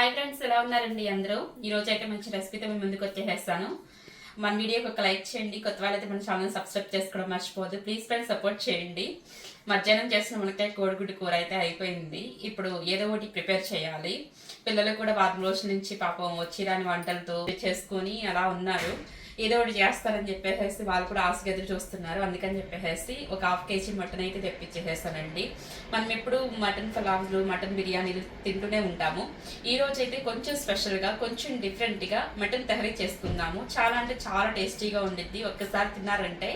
Hi friends, ఎలా ఉన్నారండి అందరూ? ఈ రోజు అయితే మంచి రెసిపీతో మీ ముందుకు వచ్చేసేస్తాను. మన వీడియోకి ఒక లైక్ చేయండి. కొత్త వాళ్ళైతే మన ఛానల్ సబ్స్క్రైబ్ చేసుకోవడం మర్చిపోవద్దు. ప్లీజ్ ఫ్రెండ్స్ సపోర్ట్ చేయండి. మధ్యాహ్నం చేసిన మునక్కాయ కోడిగుడ్డు కూర అయితే అయిపోయింది. ఇప్పుడు ఏదో ఒకటి ప్రిపేర్ చేయాలి. పిల్లలు కూడా వారం రోజుల నుంచి పాపం వచ్చి రాని వంటలతో చేసుకొని అలా ఉన్నారు. ఏదో ఒకటి చేస్తారని చెప్పేసి వాళ్ళు కూడా ఆశగా ఎదురు చూస్తున్నారు. అందుకని చెప్పేసి ఒక 1/2 kg మటన్ అయితే తెప్పించేసేస్తానండి. మనం ఎప్పుడు మటన్ పలావ్లు, మటన్ బిర్యానీలు తింటూనే ఉంటాము. ఈ రోజు అయితే కొంచెం స్పెషల్గా, కొంచెం డిఫరెంట్గా మటన్ తెహరీ చేసుకుందాము. చాలా అంటే చాలా టేస్టీగా ఉండిద్ది. ఒక్కసారి తిన్నారంటే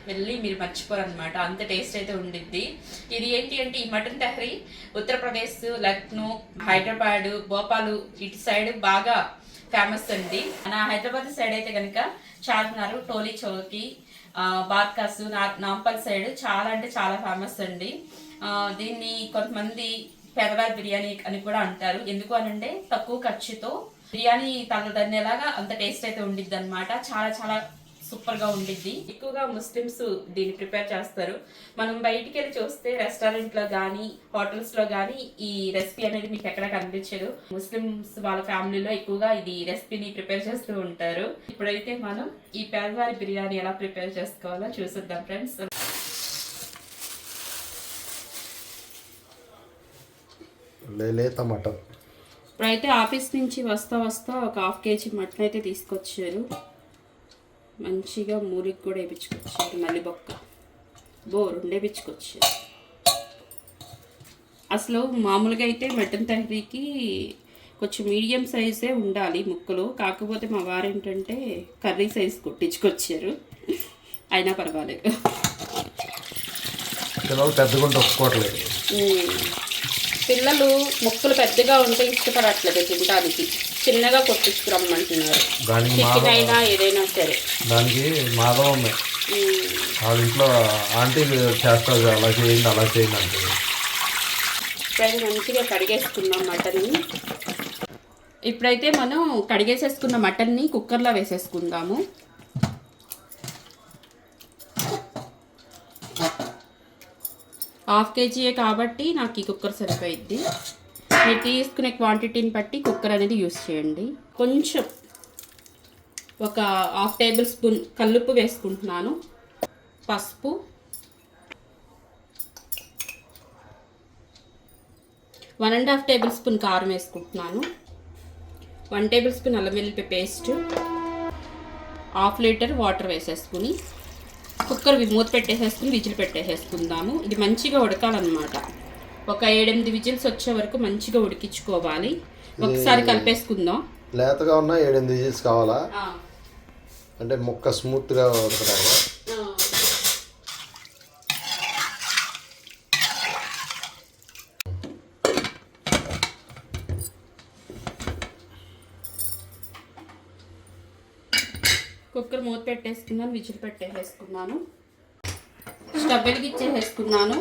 వెళ్ళి మీరు మర్చిపోరనమాట, అంత టేస్ట్ అయితే ఉండిద్ది. ఇది ఏంటి అంటే ఈ మటన్ తెహరీ ఉత్తరప్రదేశ్, లక్నో, హైదరాబాద్, భోపాల్ ఇటు సైడ్ బాగా ఫేమస్ అండి. మన హైదరాబాద్ సైడ్ అయితే కనుక చార్మినార్, టోలీ చౌకి, బార్కాస్, నాంపల్ సైడ్ చాలా అంటే చాలా ఫేమస్ అండి. దీన్ని కొంతమంది పేదవారి బిర్యానీ అని కూడా అంటారు. ఎందుకు అనంటే తక్కువ ఖర్చుతో బిర్యానీ తగ్గదనేలాగా అంత టేస్ట్ అయితే ఉండిద్ది అనమాట. చాలా చాలా సూపర్ గా ఉండిద్ది. ఎక్కువగా ముస్లిమ్స్ దీన్ని ప్రిపేర్ చేస్తారు. మనం బయటికి వెళ్ళి చూస్తే రెస్టారెంట్ లో గానీ, హోటల్స్ లో గానీ ఈ రెసిపీ అనేది మీకు ఎక్కడ కనిపించదు. ముస్లిమ్స్ వాళ్ళ ఫ్యామిలీలో ఎక్కువగా ఇది రెసిపీని ప్రిపేర్ చేస్తూ ఉంటారు. ఇప్పుడైతే మనం ఈ పేదవారి బిర్యానీ ఎలా ప్రిపేర్ చేసుకోవాలో చూసిద్దాం ఫ్రెండ్స్. ఇప్పుడైతే ఆఫీస్ నుంచి వస్తా ఒక 1/2 kg మటన్ అయితే తీసుకొచ్చారు. మంచిగా మూరికి కూడా వేయించుకొచ్చారు. మళ్ళీ బొక్క రెండే వేయించుకొచ్చారు. అసలు మామూలుగా అయితే మటన్ తహరీకి కొంచెం మీడియం సైజే ఉండాలి ముక్కలు. కాకపోతే మా వారు ఏంటంటే కర్రీ సైజ్ కొట్టించుకొచ్చారు. అయినా పర్వాలేదు, పిల్లలు ముక్కలు పెద్దగా ఉంటే ఇష్టపడట్లేదు తినడానికి. చిన్నగా కొట్టించుకురమ్మంటున్నారు. చికెన్ అయినా ఏదైనా సరే. దానికి మాధవమ్మ వాళ్ళ ఇంట్లో ఆంటీ చేస్తారు, అలా చేయండి అలా చేయండి అంటారు. ఇప్పుడైతే మంచిగా కడిగేసుకున్నాం మటన్ని. ఇప్పుడైతే మనం కడిగేసేసుకున్న మటన్ని కుక్కర్లో వేసేసుకుందాము. ½ kg కాబట్టి నాకు ఈ కుక్కర్ సరిపోయిద్ది. మీరు తీసుకునే క్వాంటిటీని బట్టి కుక్కర్ అనేది యూస్ చేయండి. కొంచెం ఒక 1/2 టేబుల్ స్పూన్ కల్లుప్పు వేసుకుంటున్నాను. పసుపు, 1½ టేబుల్ స్పూన్ కారం వేసుకుంటున్నాను. 1 టేబుల్ స్పూన్ అల్లం వెల్లుల్లి పేస్ట్, 1/2 లీటర్ వాటర్ వేసేసుకుని కుక్కర్ మూత పెట్టేసేసుకుని విజిల్ పెట్టేసేసుకుందాము. ఇది మంచిగా ఉడకాలన్నమాట. ఒక 7-8 విజిల్స్ వచ్చే వరకు మంచిగా ఉడికించుకోవాలి. ఒకసారి కలిపేసుకుందాం. లేతగా ఉన్న 7-8 విజిల్స్ కావాలా? అంటే ముక్క స్మూత్గా ఉడకడానికి. కుక్కర్ మూత పెట్టేసుకున్నాను, విజిల్ పెట్టేసేసుకున్నాను. స్టవ్ వెలిగించేసేసుకున్నాను.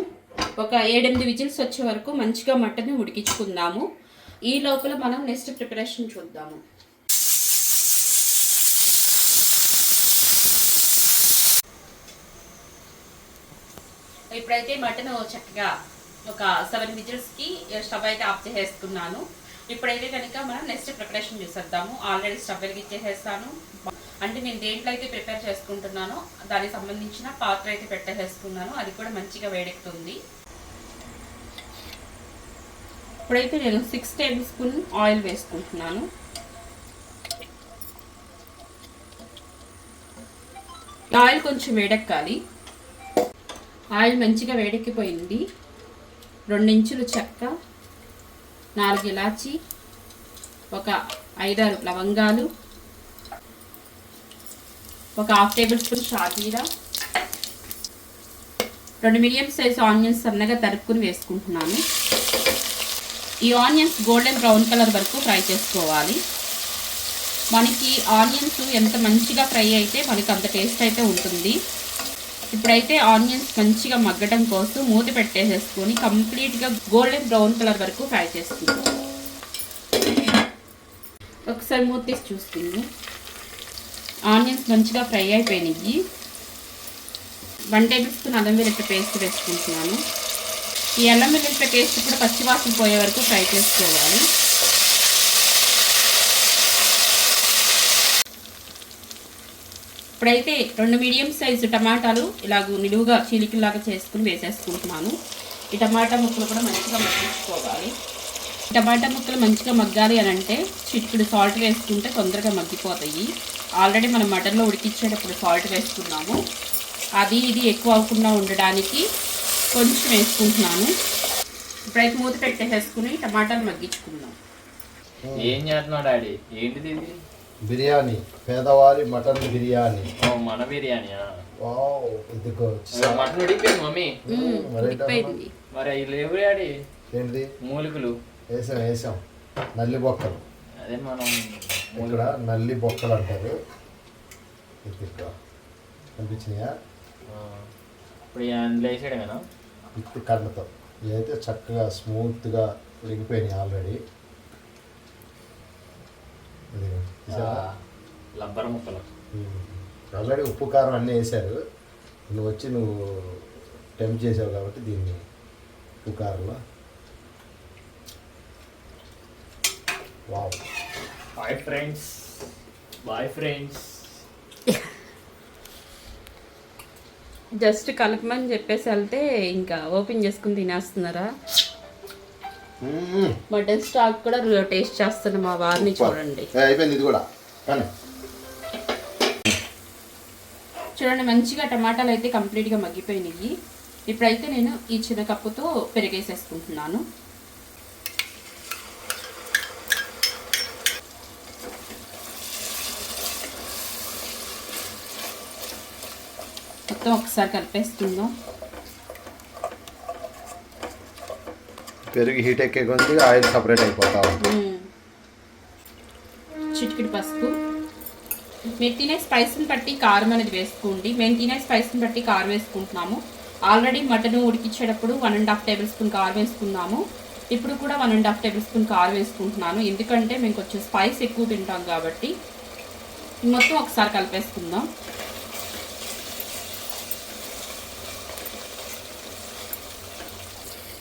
ఒక 7-8 విజిల్స్ వచ్చే వరకు మంచిగా మటన్ని ఉడికించుకుందాము. ఈ లోపల మనం నెక్స్ట్ ప్రిపరేషన్ చూద్దాము. ఇప్పుడైతే మటన్ చక్కగా ఒక 7 విజిల్స్కి స్టవ్ అయితే ఆఫ్ చేసేసుకున్నాను. ఇప్పుడైతే కనుక మనం నెక్స్ట్ ప్రిపరేషన్ చూసేద్దాము. ఆల్రెడీ స్టవ్ వెలిగించేసేస్తాను. అంటే నేను దేంట్లో అయితే ప్రిపేర్ చేసుకుంటున్నానో దానికి సంబంధించిన పాత్ర అయితే పెట్టేసేసుకున్నాను. అది కూడా మంచిగా వేడెక్కుతుంది. ఇప్పుడైతే నేను 6 టేబుల్ స్పూన్ ఆయిల్ వేసుకుంటున్నాను. ఆయిల్ కొంచెం వేడెక్కాలి. ఆయిల్ మంచిగా వేడెక్కిపోయింది. 2 ఇంచులు చెక్క, 4 ఇలాచి, ఒక 5-6 లవంగాలు, ఒక 1/2 టేబుల్ స్పూన్ షాజీరా, 2 మీడియం సైజ్ ఆనియన్స్ సన్నగా తరుక్కుని వేసుకుంటున్నాను. ఈ ఆనియన్స్ గోల్డెన్ బ్రౌన్ కలర్ వరకు ఫ్రై చేసుకోవాలి. మనకి ఆనియన్స్ ఎంత మంచిగా ఫ్రై అయితే మనకి అంత టేస్ట్ అయితే ఉంటుంది. ఇప్పుడైతే ఆనియన్స్ మంచిగా మగ్గడం కోసం మూత పెట్టేసేసుకొని కంప్లీట్గా గోల్డెన్ బ్రౌన్ కలర్ వరకు ఫ్రై చేసుకుంటాం. ఒకసారి మూత తీసి చూస్తుంది. ఆనియన్స్ మంచిగా ఫ్రై అయిపోయినాయి. 1 టేబుల్ స్పూన్ అల్లం వెల్లుల్లి పేస్ట్ వేసుకుంటున్నాను. ఈ అల్లం వెల్లుల్లి పేస్ట్ కూడా పచ్చివాసన పోయే వరకు ఫ్రై చేసుకోవాలి. ఇప్పుడైతే 2 మీడియం సైజు టమాటాలు ఇలాగ నిలువుగా చీలికలాగా చేసుకుని వేసేసుకుంటున్నాను. ఈ టమాటా ముక్కలు కూడా మంచిగా మగ్గించుకోవాలి. టమాటా ముక్కలు మంచిగా మగ్గాలి అని అంటే చిటికెడు సాల్ట్ వేసుకుంటే తొందరగా మగ్గిపోతాయి. ఆల్రెడీ మనం మటన్లో ఉడికించేటప్పుడు సాల్ట్ వేసుకున్నాము. అది ఇది ఎక్కువ అవ్వకుండా ఉండడానికి కొంచెం వేసుకుంటున్నాను. ఇప్పుడైతే మూత పెట్టేసుకుని టమాటాలు మగ్గించుకుందాం. ఏం చేస్తున్నావు డాడీ? ఏంటిది ఇది? బిర్యానీ, పేదవారి మటన్ బిర్యానీ. ఓ, మన బిర్యానీయా? వావ్, ఇదిగో మటన్ ఉడికిపోయింది మమ్మీ. ఉడికిపోయింది. మరి అవి లేవు డాడీ, ఏంటిది? మూలికలు వేసాం నల్లి బొక్కలు. అదే మనం ఇక్కడ నల్లి బొక్కలు అంటారు. ఇది ఇక్కడ కనిపించినాయా? ఇప్పుడు అందులో వేసాడమేనా? విత్ కన్నతో ఇదైతే చక్కగా స్మూత్గా ఉడికిపోయినాయి ఆల్రెడీ. లబ్బర్ ముక్కలు ఆల్రెడీ ఉప్పు కారం అన్నీ వేసారు. నువ్వు వచ్చి నువ్వు టెంప్ట్ చేసావు కాబట్టి దీన్ని ఉప్పు కారంలో. Wow, boy friends, boy friends. Just కలపమని చెప్పేసి వెళ్తే ఇంకా ఓపెన్ చేసుకుని తినేస్తున్నారా? మటన్ స్టాక్ కూడా టేస్ట్ చేస్తున్నా మా వారిని చూడండి. అయిపోయింది ఇది కూడా. కానీ చూడండి మంచిగా టమాటాలు అయితే కంప్లీట్గా మగ్గిపోయినాయి. ఇప్పుడైతే నేను ఈ చిన్న కప్పుతో పెరిగేసేసుకుంటున్నాను. మొత్తం ఒకసారి కలిపేసుకుందాం. పెరుగు హీట్ ఎక్కే కొద్ది ఆయిల్ సపరేట్ అయిపోతా ఉంటుంది. చిటికెడు పసుపు. మీరు తినే స్పైస్ని బట్టి కారం అనేది వేసుకోండి. మేము తినే స్పైస్ని బట్టి కారం వేసుకుంటున్నాము. ఆల్రెడీ మటన్ ఉడికించేటప్పుడు 1.5 టేబుల్ స్పూన్ కారం వేసుకున్నాము. ఇప్పుడు కూడా 1.5 టేబుల్ స్పూన్ కారం వేసుకుంటున్నాను. ఎందుకంటే మేము కొంచెం స్పైస్ ఎక్కువ తింటాం కాబట్టి. మొత్తం ఒకసారి కలిపేసుకుందాం.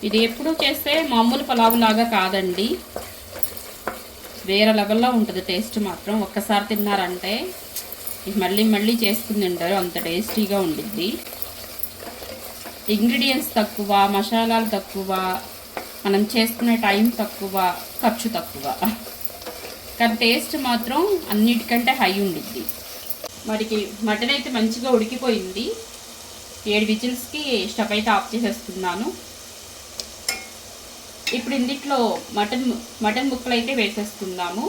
ఇది ఎప్పుడు చేస్తే మామూలు పలావు లాగా కాదండి, వేరే లెవెల్లో ఉంటుంది టేస్ట్ మాత్రం. ఒక్కసారి తిన్నారంటే మళ్ళీ మళ్ళీ చేసుకుని తింటారు, అంత టేస్టీగా ఉండిద్ది. ఇంగ్రీడియంట్స్ తక్కువ, మసాలాలు తక్కువ, మనం చేసుకునే టైం తక్కువ, ఖర్చు తక్కువ, కానీ టేస్ట్ మాత్రం అన్నిటికంటే హై ఉండిద్ది. మరికి మటన్ అయితే మంచిగా ఉడికిపోయింది. 7 విజిల్స్కి స్టవ్ అయితే ఆఫ్ చేసేస్తున్నాను. ఇప్పుడు ఇందులో మటన్ ముక్కలు అయితే వేసేసుకుందాము.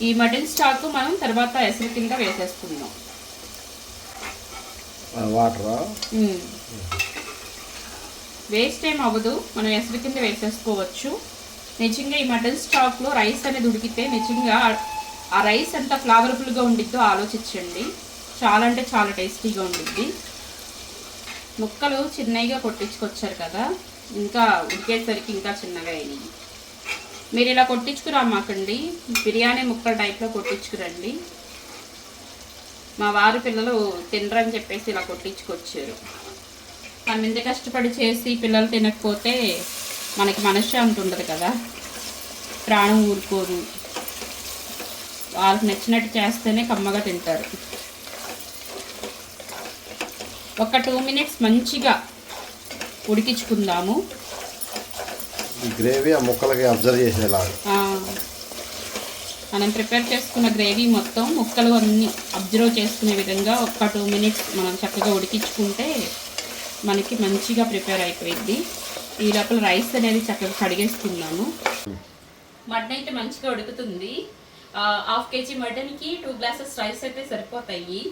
ఈ మటన్ స్టాక్ మనం తర్వాత ఎసరు కింద వేసేసుకుందాం. వాటర్ వేస్ట్ ఏం అవ్వదు, మనం ఎసరు కింద వేసేసుకోవచ్చు. నిజంగా ఈ మటన్ స్టాక్లో రైస్ అనేది ఉడికితే నిజంగా ఆ రైస్ ఎంత ఫ్లేవర్ఫుల్గా ఉండిద్దో ఆలోచించండి. చాలా అంటే చాలా టేస్టీగా ఉండిద్ది. ముక్కలు చిన్నగా కొట్టించుకొచ్చారు కదా, ఇంకా ఉడికేసరికి ఇంకా చిన్నగా అయినాయి. మీరు ఇలా కొట్టించుకురామాకండి, బిర్యానీ ముక్కల టైప్లో కొట్టించుకురండి. మా వారు పిల్లలు తినరని చెప్పేసి ఇలా కొట్టించుకొచ్చారు. మనం ఇంత కష్టపడి చేసి పిల్లలు తినకపోతే మనకి మనశ్శాంతి ఉండదు కదా, ప్రాణం ఊరుకోదు. వాళ్ళకి నచ్చినట్టు చేస్తేనే కమ్మగా తింటారు. ఒక 2 మినిట్స్ మంచిగా ఉడికించుకుందాము. గ్రేవీ ఆ ముక్కలకి అబ్జర్వ్ చేసేలాగా మనం ప్రిపేర్ చేసుకున్న గ్రేవీ మొత్తం ముక్కలు అన్నీ అబ్జర్వ్ చేసుకునే విధంగా ఒక 2 మినిట్స్ మనం చక్కగా ఉడికించుకుంటే మనకి మంచిగా ప్రిపేర్ అయిపోయింది. ఈ లోపల రైస్ అనేది చక్కగా కడిగేసుకున్నాము. మటన్ అయితే మంచిగా ఉడుకుతుంది. 1/2 కేజీ మటన్కి 2 గ్లాసెస్ రైస్ అయితే సరిపోతాయి.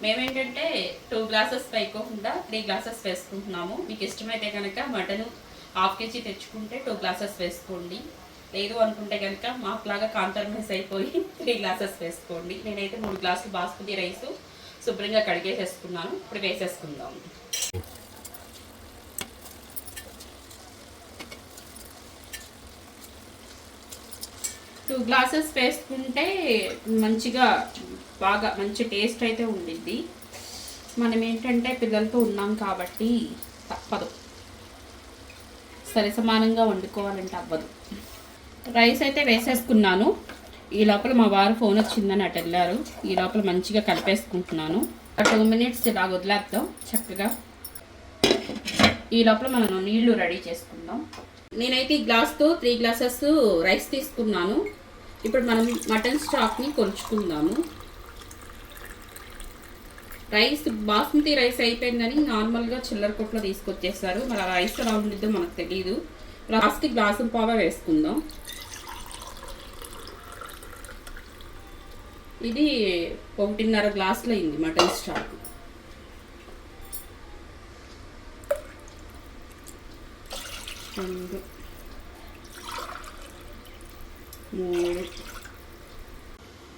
మేమేంటంటే 2 గ్లాసెస్ వేయకోకుండా 3 గ్లాసెస్ వేసుకుంటున్నాము. మీకు ఇష్టమైతే కనుక మటన్ 1/2 కేజీ తెచ్చుకుంటే 2 గ్లాసెస్ వేసుకోండి. లేదు అనుకుంటే కనుక మాకులాగా కాంప్రమైజ్ అయిపోయి 3 గ్లాసెస్ వేసుకోండి. నేనైతే 3 గ్లాసులు బాస్మతి రైస్ శుభ్రంగా కడిగేసేసుకున్నాను. ఇప్పుడు వేసేసుకుందాం. టూ గ్లాసెస్ వేసుకుంటే మంచిగా బాగా మంచి టేస్ట్ అయితే ఉండిద్ది. మనం ఏంటంటే పిల్లలతో ఉన్నాం కాబట్టి తప్పదు, సరి సమానంగా వండుకోవాలంటే అవ్వదు. రైస్ అయితే వేసేసుకున్నాను. ఈ లోపల మా వారు ఫోన్ వచ్చిందని అటు వెళ్ళారు. ఈ లోపల మంచిగా కలిపేసుకుంటున్నాను. 2 మినిట్స్ ఇలా వదిలేద్దాం చక్కగా. ఈ లోపల మనం నీళ్లు రెడీ చేసుకుందాం. నేనైతే ఈ గ్లాస్తో 3 గ్లాసెస్ రైస్ తీసుకున్నాను. ఇప్పుడు మనం మటన్ స్టాక్ని కొలుచుకుందాము. రైస్ బాస్మతి రైస్ అయిపోయిందని నార్మల్గా చిల్లర కొట్లో తీసుకొచ్చేసారు. మరి ఆ రైస్ ఎలా ఉండిద్దో మనకు తెలియదు. లాస్ట్కి గ్లాసు పావా వేసుకుందాం. ఇది 1.5 గ్లాసులు అయింది మటన్ స్టాక్. రెండు, మూడు.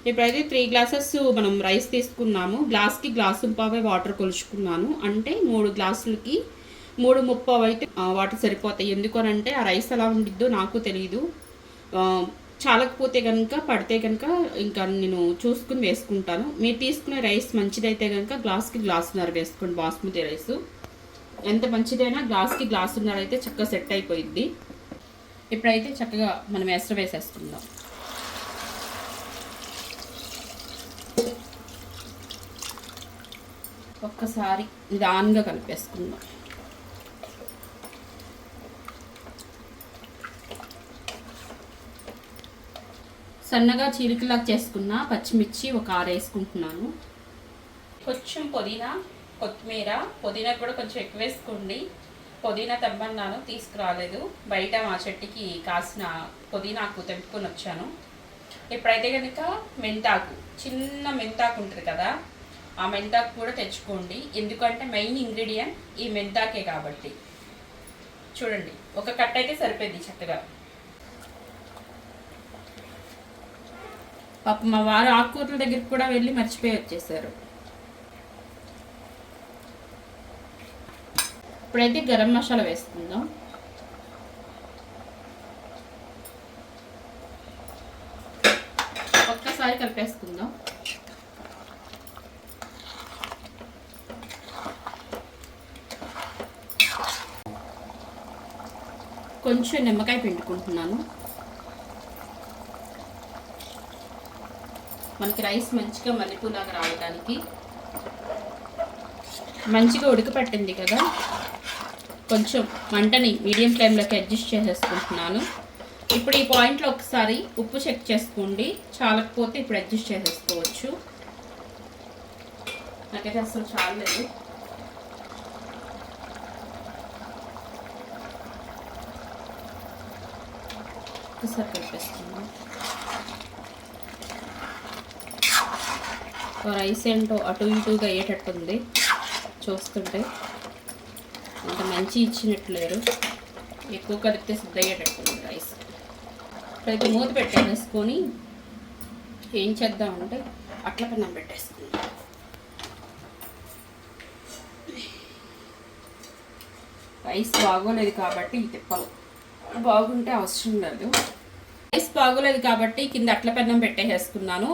ఇప్పుడైతే 3 గ్లాసెస్ మనం రైస్ తీసుకున్నాము. గ్లాస్కి గ్లాసు పావే వాటర్ కొలుచుకున్నాను. అంటే 3 గ్లాసులకి 3:30 అయితే వాటర్ సరిపోతాయి. ఎందుకనంటే ఆ రైస్ ఎలా ఉండిద్దో నాకు తెలియదు. చాలకపోతే కనుక పడితే కనుక ఇంకా నేను చూసుకుని వేసుకుంటాను. మీరు తీసుకునే రైస్ మంచిదైతే కనుక గ్లాస్కి గ్లాసున్నర వేసుకోండి. బాస్మతి రైస్ ఎంత మంచిదైనా గ్లాస్కి గ్లాసున్నర అయితే చక్కగా సెట్ అయిపోయిద్ది. ఇప్పుడైతే చక్కగా మనం ఎసరు వేసేసుకుందాం. ఒక్కసారి నిదానంగా కలిపేసుకుందాం. సన్నగా చీలికలా చేసుకున్న పచ్చిమిర్చి ఒక 6 వేసుకుంటున్నాను. కొంచెం పుదీనా, కొత్తిమీర. పుదీనా కూడా కొంచెం ఎక్కువ వేసుకోండి. పుదీనా తెమ్మన్నాను, తీసుకురాలేదు. బయట మా చెట్టుకి కాసిన పుదీనాకు తెంపుకొని వచ్చాను. ఇప్పుడైతే కనుక మెంతాకు, చిన్న మెంతాకు ఉంటుంది కదా, ఆ మెంతాకు కూడా తెచ్చుకోండి. ఎందుకంటే మెయిన్ ఇంగ్రీడియంట్ ఈ మెంతాకే కాబట్టి. చూడండి, ఒక కట్ట అయితే సరిపోయింది చక్కగా. పాప మా వారు ఆకుకూరల దగ్గరికి కూడా వెళ్ళి మర్చిపోయి వచ్చేసారు. ఇప్పుడైతే గరం మసాలా వేసుకుందాం. ఒక్కసారి కలిపేసుకుందాం. కొంచెం నిమ్మకాయ పిండుకుంటున్నాను. మనకి రైస్ మంచిగా మల్లెపూలాగా రావడానికి. మంచిగా ఉడకపట్టింది కదా, కొంచెం మంటని మీడియం ఫ్లేమ్లోకి అడ్జస్ట్ చేసేసుకుంటున్నాను. ఇప్పుడు ఈ పాయింట్లో ఒకసారి ఉప్పు చెక్ చేసుకోండి. చాలకపోతే ఇప్పుడు అడ్జస్ట్ చేసేసుకోవచ్చు. నాకైతే అసలు చాలలేదు. ఒకసారి కలిపేసుకుందాం. రైస్ ఏంటో అటు ఇటుగా అయ్యేటట్టుంది చూస్తుంటే. అంత మంచి ఇచ్చినట్లేరు, ఎక్కువ కలిపితే సిద్ధ అయ్యేటట్టుంది రైస్. ఇప్పుడైతే మూత పెట్టేసుకొని ఏం చేద్దామంటే అట్ల కన్నా పెట్టేసుకుందాం. రైస్ బాగోలేదు కాబట్టి ఈ తిప్పలు, బాగుంటే అవసరం లేదు. రైస్ బాగోలేదు కాబట్టి కింద అట్ల పెన్నం పెట్టేసుకున్నాను.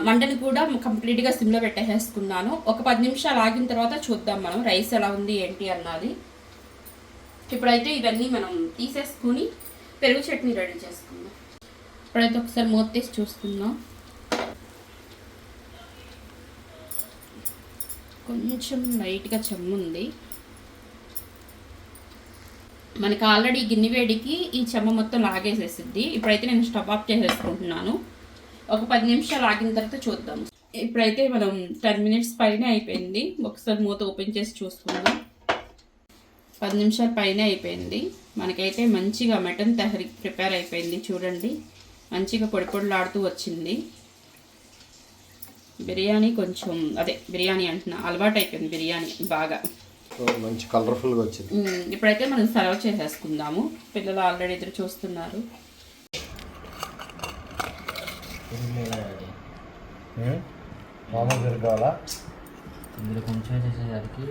మంటని కూడా కంప్లీట్గా సిమ్లో పెట్టేసుకున్నాను. ఒక 10 నిమిషాలు ఆగిన తర్వాత చూద్దాం మనం రైస్ ఎలా ఉంది ఏంటి అన్నది. ఇప్పుడైతే ఇవన్నీ మనం తీసేసుకుని పెరుగు చట్నీ రెడీ చేసుకుందాం. ఇప్పుడైతే ఒకసారి మూత తీసి చూసుకుందాం. కొంచెం లైట్గా చెమ్ముంది. మనకి ఆల్రెడీ గిన్నె వేడికి ఈ చెమ్మ మొత్తం లాగేసేసిద్ది. ఇప్పుడైతే నేను స్టవ్ ఆఫ్ చేసేసుకుంటున్నాను. ఒక 10 నిమిషాలు ఆగిన తర్వాత చూద్దాం. ఇప్పుడైతే మనం 10 మినిట్స్ పైన అయిపోయింది. ఒకసారి మూత ఓపెన్ చేసి చూసుకుందాం. 10 నిమిషాల పైన అయిపోయింది. మనకైతే మంచిగా మటన్ తహరీ ప్రిపేర్ అయిపోయింది. చూడండి, మంచిగా పొడి పొడిలాడుతూ వచ్చింది. బిర్యానీ కొంచెం బిర్యానీ అంటున్నా, అలవాటు అయిపోయింది బిర్యానీ బాగా. మంచి కలర్ఫుల్గా వచ్చింది. ఇప్పుడైతే మనం సర్వ్ చేసేసుకుందాము. పిల్లలు ఆల్రెడీ ఎదురు చూస్తున్నారు. మామూలు కావాలా? ఇందులో కొంచెం చేసేసరికి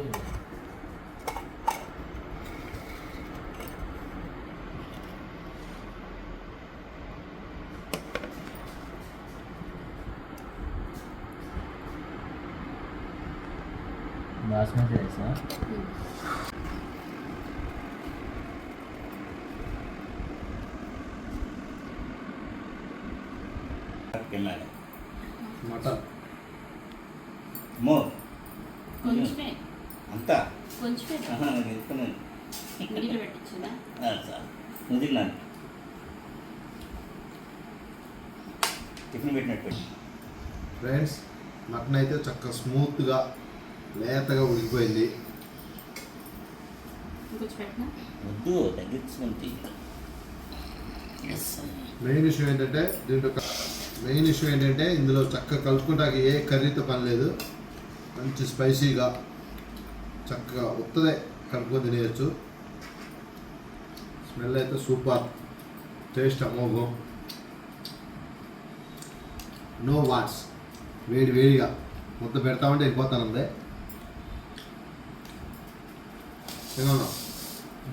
బాస్మతి రైసా? చికెన్ లాగా మటన్ మో కొంచెమే అంతా కొంచెమే నాకు తెలుసుకున్నాను నీళ్ళు పెట్టించిందా సార్ నువ్వు తిన్నాను టిఫిన్ పెట్టినట్టు ఫ్రెండ్స్ మటన్ అయితే చక్కగా స్మూత్గా లేతగా ఉడికిపోయింది. ఇంకొంచెం పెట్టినా వద్దు తగ్గించుకుంటే మెయిన్ ఇష్యూ ఏంటంటే ఇందులో చక్కగా కలుపుకుంటాకి ఏ కర్రీతో పని లేదు. మంచి స్పైసీగా చక్కగా ఉత్తదే కలుపుకొని తినేయచ్చు. స్మెల్ అయితే సూపర్, టేస్ట్ అమోఘం, నో వాట్స్. వేడి వేడిగా ముద్ద పెడతామంటే వెళ్ళిపోతానందే. తిన్నా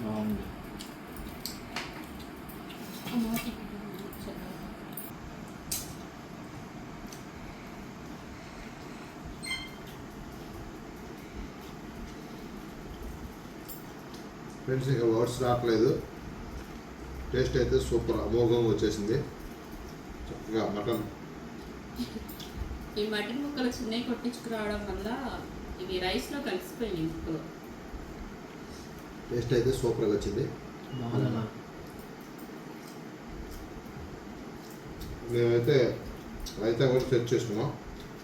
బాగుంది. ఫ్రెండ్స్ ఇక వర్డ్స్ రావట్లేదు. టేస్ట్ అయితే సూపర్ అమోఘంగా వచ్చేసింది. చక్కగా మటన్ ఈ మటన్ ముక్కలు చిన్నవి కొట్టించుకురావడం వల్ల ఇవి రైస్లో కలిసిపోయినాయి ముక్కలు. టేస్ట్ అయితే సూపర్గా వచ్చింది. బాగుందమ్మా. మేమైతే రైతా కూడా సెట్ చేసుకున్నాం.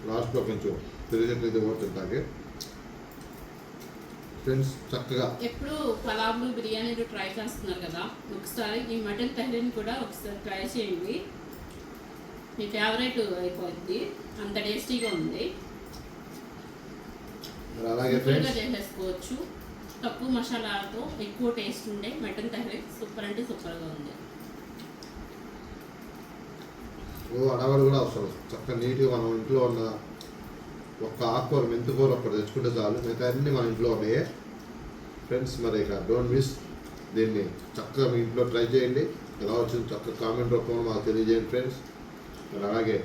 లాస్ట్లో కొంచెం తిరిగేట్లయితే కూడా తింటాకి. ఫ్రెండ్స్ చక్కగా ఎప్పుడు పలావ్లు బిర్యానీలు ట్రై చేస్తున్నారు కదా, ఒకసారి ఈ మటన్ తహరీని కూడా ఒకసారి ట్రై చేయండి. మీ ఫేవరెట్ అయిపోద్ది, అంత టేస్టీగా ఉంది. మరి అలాగే సింపుల్గా ఫ్రెండ్స్ చేసేసుకోవచ్చు. తక్కువ మసాలాతో ఎక్కువ టేస్ట్ ఉండే మటన్ తహరీ సూపర్ అంటే సూపర్గా ఉంది. అడవాడు కూడా అవసరం. చక్కగా నీట్గా మనం ఇంట్లో ఉన్న ఒక్క ఆకుకూర మెంతికూర ఒక్కటి తెచ్చుకుంటే చాలు, మిగతా అన్నీ మన ఇంట్లో ఉన్నాయి. ఫ్రెండ్స్ మరి ఇక డోంట్ మిస్, దీన్ని చక్కగా మీ ఇంట్లో ట్రై చేయండి. ఎలా వచ్చింది చక్కగా కామెంట్ రూపంలో మాకు తెలియజేయండి ఫ్రెండ్స్. మరి అలాగే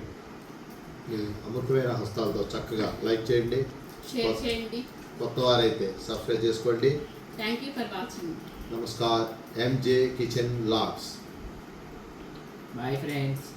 మీ అమృతమైన హస్తాలతో చక్కగా లైక్ చేయండి. షేర్ చేయండి. కొత్త వారైతే సబ్స్క్రైబ్ చేసుకోండి. Thank you for watching. నమస్కార్. MJ kitchen logs. Bye friends.